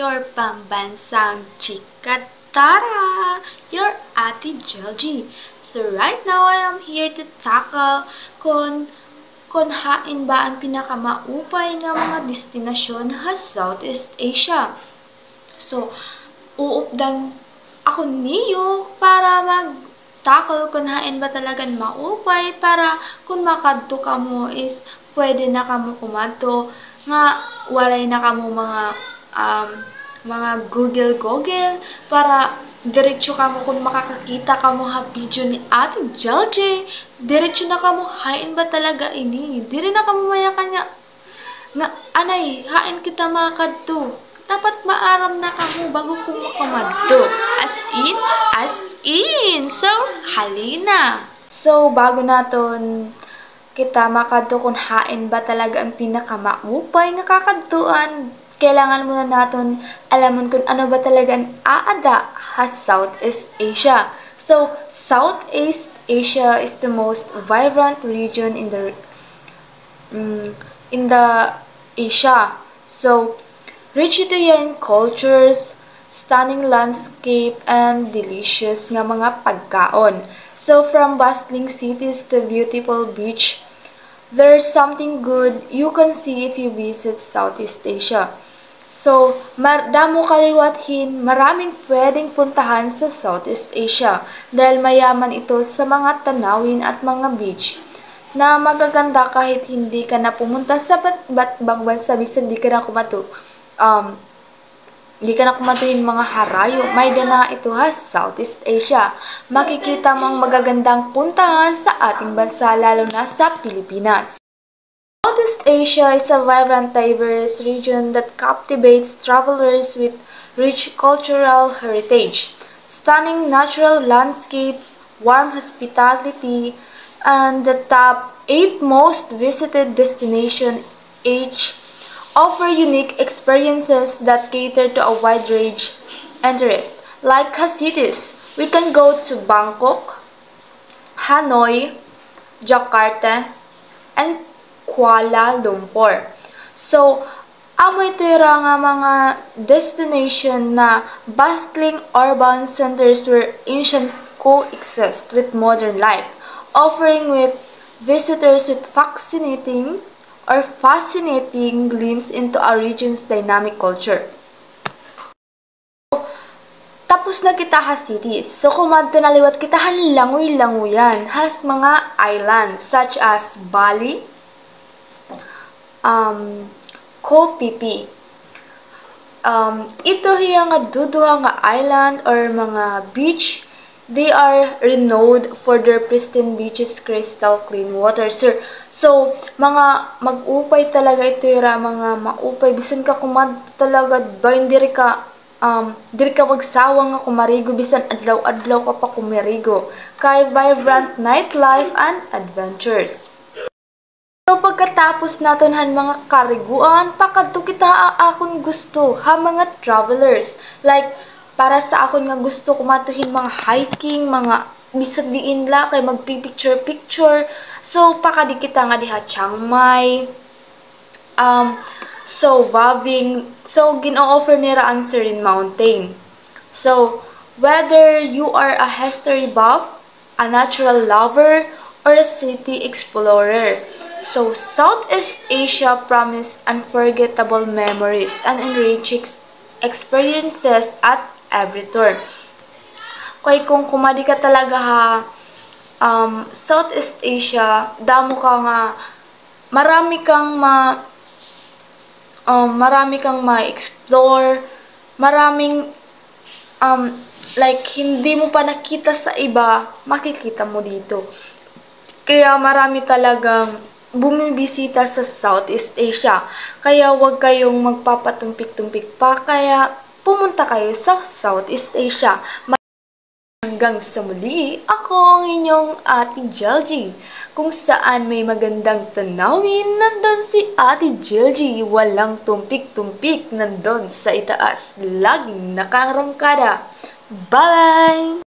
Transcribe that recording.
your pambansang chika Tara! Your Ate Jelji. So right now I am here to tackle kung hain ba ang pinakamaupay nga mga destinasyon sa Southeast Asia. So uupdan ako niyo para mag-tackle kung hain ba talagang maupay para kung makadto ka mo is pwede na kamo kumadto nga waray na kamo mga Google para diretso ka mo kung makakakita ka mo ha video ni Ate Jelji. Diretso na ka mo, hain ba talaga ini? Diri na ka mo mayakan nga anay, hain kita makakadto. Dapat maaram na ka mo bago kung makamadto. As in. So, halina. So, bago naton kita makadto kung hain ba talaga ang pinakamaupay nga kakadtuan, kailangan muna natin alaman kung ano ba talaga ang aada sa Southeast Asia. So, Southeast Asia is the most vibrant region in the Asia. So, rich ito yan cultures, stunning landscape, and delicious nga mga pagkaon. So, from bustling cities to beautiful beach, there's something good you can see if you visit Southeast Asia. So, damo kaliwathin, maraming pwedeng puntahan sa Southeast Asia dahil mayaman ito sa mga tanawin at mga beach na magaganda kahit hindi ka na pumunta sa bang bansa bisan di ka na kumatuhin mga harayo. May dana ito ha Southeast Asia. Makikita mo ang magagandang puntahan sa ating bansa lalo na sa Pilipinas. Southeast Asia is a vibrant, diverse region that captivates travelers with rich cultural heritage, stunning natural landscapes, warm hospitality, and the top 8 most visited destinations each offer unique experiences that cater to a wide range interest. Like cities, we can go to Bangkok, Hanoi, Jakarta, and Kuala Lumpur. So, amoy tira nga mga destination na bustling urban centers where ancient coexist with modern life, offering with visitors with fascinating glimpse into a region's dynamic culture. Tapos na kita ha cities. So, kumadto na liwat kita langoy-langoyan has mga islands such as Bali, Koh Phi Phi. Ito hiya nga duduha nga island or mga beach. They are renowned for their pristine beaches, crystal clean water, sir. So, mga mag-upay talaga ito yung mga maupay. Bisan ka kumad talaga, bayin diri ka magsawa nga kumarigo, bisan adlaw-adlaw ka pa kumarigo. Kay vibrant nightlife and adventures. So, pagkatapos naton han mga kariguan, pakadto kita akong gusto ha mga travelers. Like, para sa akon nga gusto kumatuhin mga hiking, mga bisag diin la kay magpipicture. So, pakadi kita nga diha Chiang Mai. So, Vaving. So, gino-offer nila ang Serene Mountain. So, whether you are a history buff, a natural lover, or a city explorer, so Southeast Asia promises unforgettable memories and enriching experiences at every tour. Kaya kung kumadi ka talaga ha Southeast Asia, damo ka nga marami kang ma-explore, maraming like hindi mo pa nakita sa iba, makikita mo dito. Kaya marami talagang bumibisita sa Southeast Asia. Kaya wag kayong magpapatumpik-tumpik pa, kaya pumunta kayo sa Southeast Asia. Hanggang sa muli, ako ang inyong Ate Jelji. Kung saan may magandang tanawin, nandun si Ate Jelji. Walang tumpik-tumpik, nandun sa itaas. Laging nakarangkada. Bye!